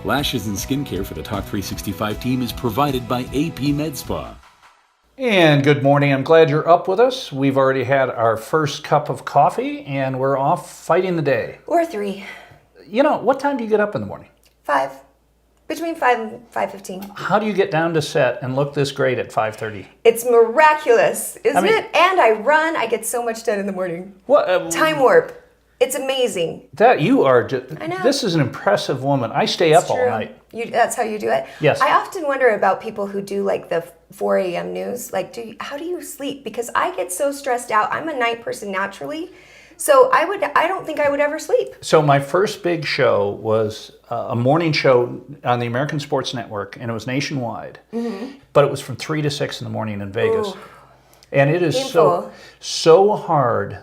Lashes and skincare for the Talk 365 team is provided by AP Med Spa. And good morning. I'm glad you're up with us. We've already had our first cup of coffee and we're off fighting the day. Or 3. You know, what time do you get up in the morning? 5. Between 5 and 5:15. How do you get down to set and look this great at 5:30? It's miraculous, isn't it? And I run. I get so much done in the morning. What? Time warp. It's amazing. That you are just, I know. This is an impressive woman. I stay up all night. That's how you do it? Yes. I often wonder about people who do like the 4 a.m. news. Like, how do you sleep? Because I get so stressed out. I'm a night person naturally. So I don't think I would ever sleep. So my first big show was a morning show on the American Sports Network, and it was nationwide. Mm-hmm. But it was from 3 to 6 in the morning in Vegas. Ooh. And it is so hard.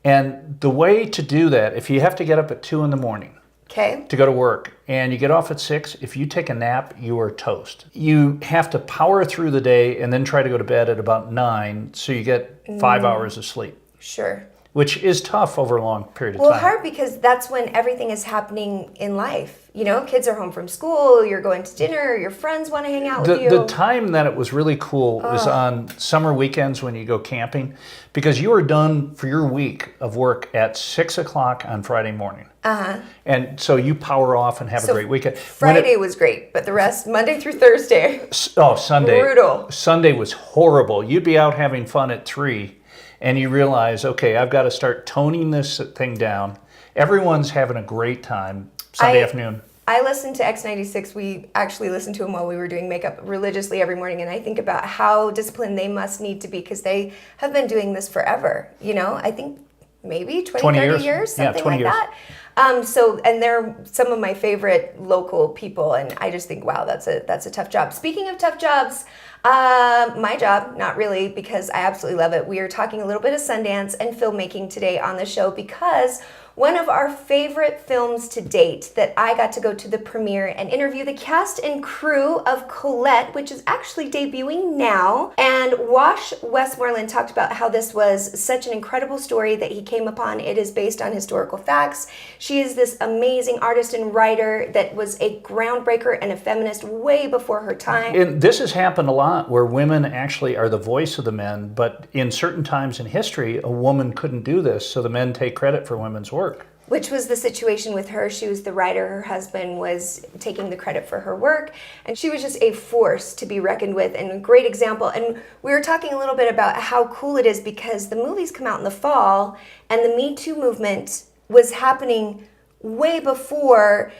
And the way to do that, if you have to get up at 2 in the morning to go to work, and you get off at 6, if you take a nap, you are toast. You have to power through the day and then try to go to bed at about 9, so you get 5 hours of sleep. Sure. Which is tough over a long period of time. Well, hard because that's when everything is happening in life. You know, kids are home from school, you're going to dinner, your friends want to hang out with you. The time that it was really cool was on summer weekends when you go camping, because you were done for your week of work at 6 o'clock on Friday morning. Uh-huh. And so you power off and have a great weekend. Friday was great, but the rest, Monday through Thursday. Oh, Sunday. Brutal. Sunday was horrible. You'd be out having fun at 3. And you realize, okay, I've got to start toning this thing down. Everyone's having a great time Sunday afternoon. I listened to X96. We actually listened to him while we were doing makeup religiously every morning. And I think about how disciplined they must need to be because they have been doing this forever. You know, I think maybe 20 30 years, something 20 like years. that. And they're some of my favorite local people. And I just think, wow, that's a tough job. Speaking of tough jobs, my job, not really, because I absolutely love it. We are talking a little bit of Sundance and filmmaking today on the show because one of our favorite films to date that I got to go to the premiere and interview the cast and crew of Colette, which is actually debuting now. And Wash Westmoreland talked about how this was such an incredible story that he came upon. It is based on historical facts. She is this amazing artist and writer that was a groundbreaker and a feminist way before her time. And this has happened a lot where women actually are the voice of the men, but in certain times in history, a woman couldn't do this, so the men take credit for women's work. Which was the situation with her. She was the writer. Her husband was taking the credit for her work. And she was just a force to be reckoned with and a great example. And we were talking a little bit about how cool it is because the movies come out in the fall and the Me Too movement was happening way before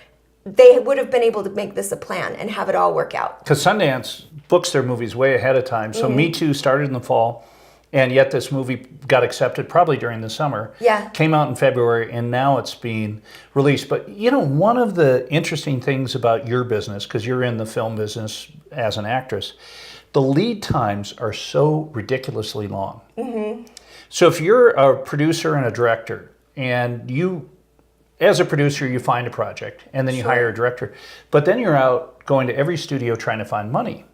they would have been able to make this a plan and have it all work out. Because Sundance books their movies way ahead of time. So Me Too started in the fall. And yet this movie got accepted probably during the summer. Yeah. Came out in February, and now it's being released. But, you know, one of the interesting things about your business, because you're in the film business as an actress, the lead times are so ridiculously long. Mm-hmm. So if you're a producer and a director, and you, as a producer, you find a project, and then you hire a director, but then you're out going to every studio trying to find money.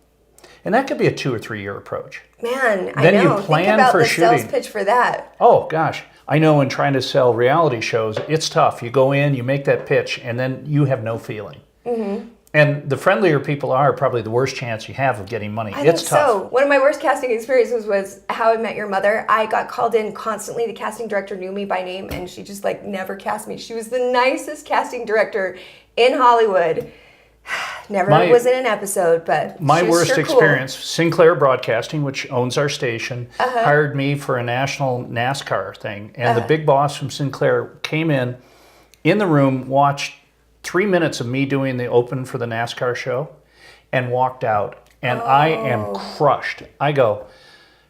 And that could be a 2 or 3 year approach. Man, I then know. You plan Think about for the shooting. sales pitch for that. Oh, gosh. I know when trying to sell reality shows, it's tough. You go in, you make that pitch, and then you have no feeling. Mm-hmm. And the friendlier people are probably the worst chance you have of getting money. It's tough. So. One of my worst casting experiences was How I Met Your Mother. I got called in constantly. The casting director knew me by name, and she just never cast me. She was the nicest casting director in Hollywood. Never was in an episode, but my worst sure experience, cool. Sinclair Broadcasting, which owns our station, hired me for a national NASCAR thing. And the big boss from Sinclair came in the room, watched 3 minutes of me doing the open for the NASCAR show, and walked out. And I am crushed. I go,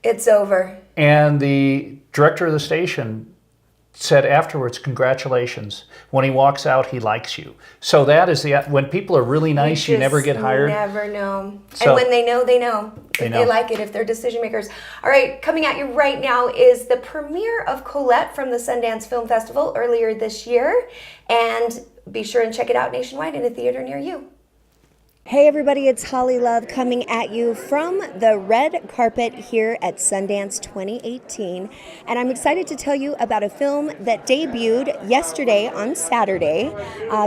it's over. And the director of the station said afterwards, congratulations. When he walks out, he likes you. So that is when people are really nice, you never get hired. You never know. So, and when they know, they know. If they like it, if they're decision makers. All right, coming at you right now is the premiere of Colette from the Sundance Film Festival earlier this year. And be sure and check it out nationwide in a theater near you. Hey everybody, it's Holly Love coming at you from the red carpet here at Sundance 2018. And I'm excited to tell you about a film that debuted yesterday on Saturday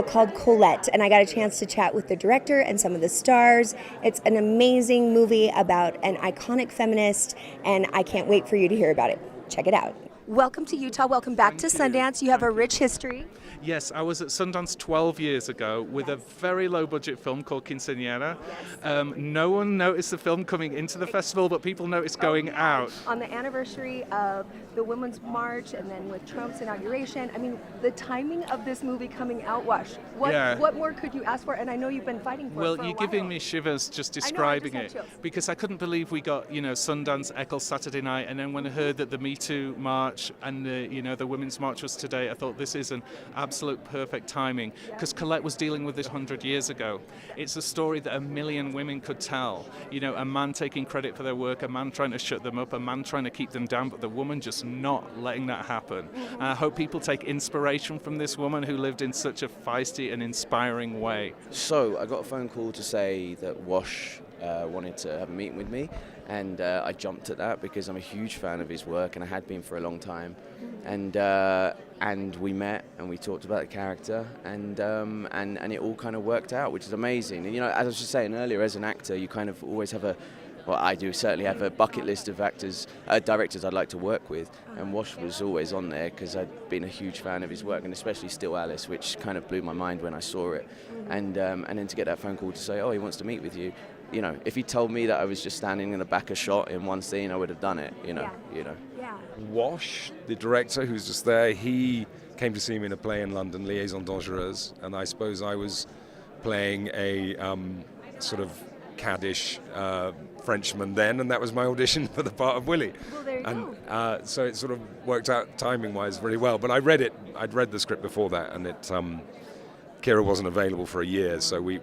called Colette. And I got a chance to chat with the director and some of the stars. It's an amazing movie about an iconic feminist, and I can't wait for you to hear about it. Check it out. Welcome to Utah. Welcome back to Sundance. You have a rich history. Yes, I was at Sundance 12 years ago with a very low-budget film called Quinceañera. No one noticed the film coming into the festival, but people noticed going out. On the anniversary of the Women's March and then with Trump's inauguration, I mean, the timing of this movie coming out, what more could you ask for? And I know you've been fighting for it for a while. Well, you're giving me shivers just describing it, because I couldn't believe we got, Sundance Eccles Saturday night, and then when I heard that the Me Too March and the Women's March was today, I thought this is an absolute perfect timing, because Colette was dealing with this 100 years ago. It's a story that 1 million women could tell. A man taking credit for their work, a man trying to shut them up, a man trying to keep them down, but the woman just not letting that happen. And I hope people take inspiration from this woman who lived in such a feisty and inspiring way. So I got a phone call to say that Wash wanted to have a meeting with me, and I jumped at that because I'm a huge fan of his work, and I had been for a long time. And we met and we talked about the character, and it all kind of worked out, which is amazing. And, as I was just saying earlier, as an actor, you kind of always have I do certainly have a bucket list of directors I'd like to work with, and Wash was always on there because I'd been a huge fan of his work, and especially Still Alice, which kind of blew my mind when I saw it. And then to get that phone call to say, oh, he wants to meet with you. If he told me that I was just standing in the back of shot in one scene, I would have done it, Yeah. Wash, the director who's just there, he came to see me in a play in London, Liaison Dangereuse, and I suppose I was playing a sort of caddish Frenchman then, and that was my audition for the part of Willie. Well, there you go. So it sort of worked out timing-wise really well, but I'd read the script before that, and Kira wasn't available for a year, so we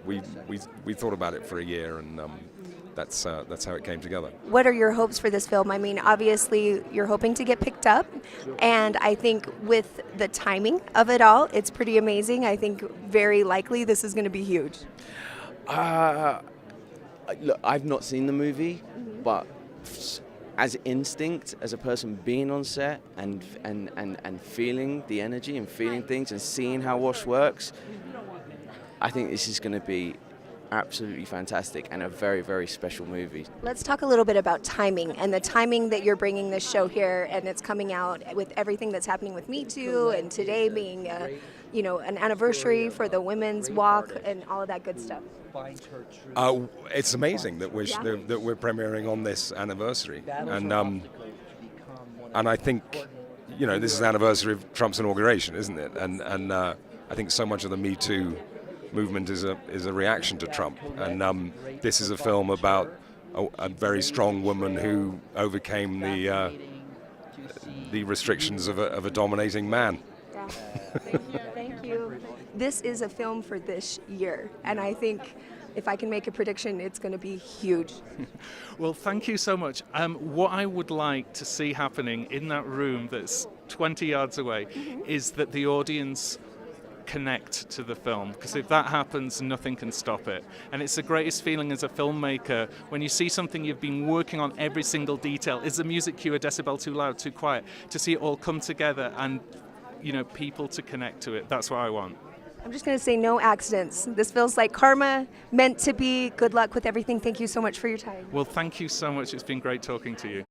thought about it for a year, and that's how it came together. What are your hopes for this film? I mean, obviously you're hoping to get picked up, and I think with the timing of it all, it's pretty amazing. I think very likely this is going to be huge. Look, I've not seen the movie, but as instinct, as a person being on set and feeling the energy and feeling things and seeing how Wash works, I think this is going to be absolutely fantastic and a very, very special movie. Let's talk a little bit about timing and the timing that you're bringing this show here, and it's coming out with everything that's happening with Me Too, and today being an anniversary for the Women's Walk and all of that good stuff. It's amazing that we're premiering on this anniversary, and I think this is the anniversary of Trump's inauguration, isn't it? And I think so much of the Me Too movement is a reaction to Trump, and this is a film about a very strong woman who overcame the restrictions of a dominating man. Yeah. Thank you. This is a film for this year, and I think if I can make a prediction, it's going to be huge. Well, thank you so much. What I would like to see happening in that room that's 20 yards away is that the audience connect to the film, because if that happens, nothing can stop it. And it's the greatest feeling as a filmmaker when you see something you've been working on, every single detail. Is the music cue a decibel too loud, too quiet? To see it all come together and people to connect to it. That's what I want. I'm just going to say no accidents. This feels like karma, meant to be. Good luck with everything. Thank you so much for your time. Well, thank you so much. It's been great talking to you.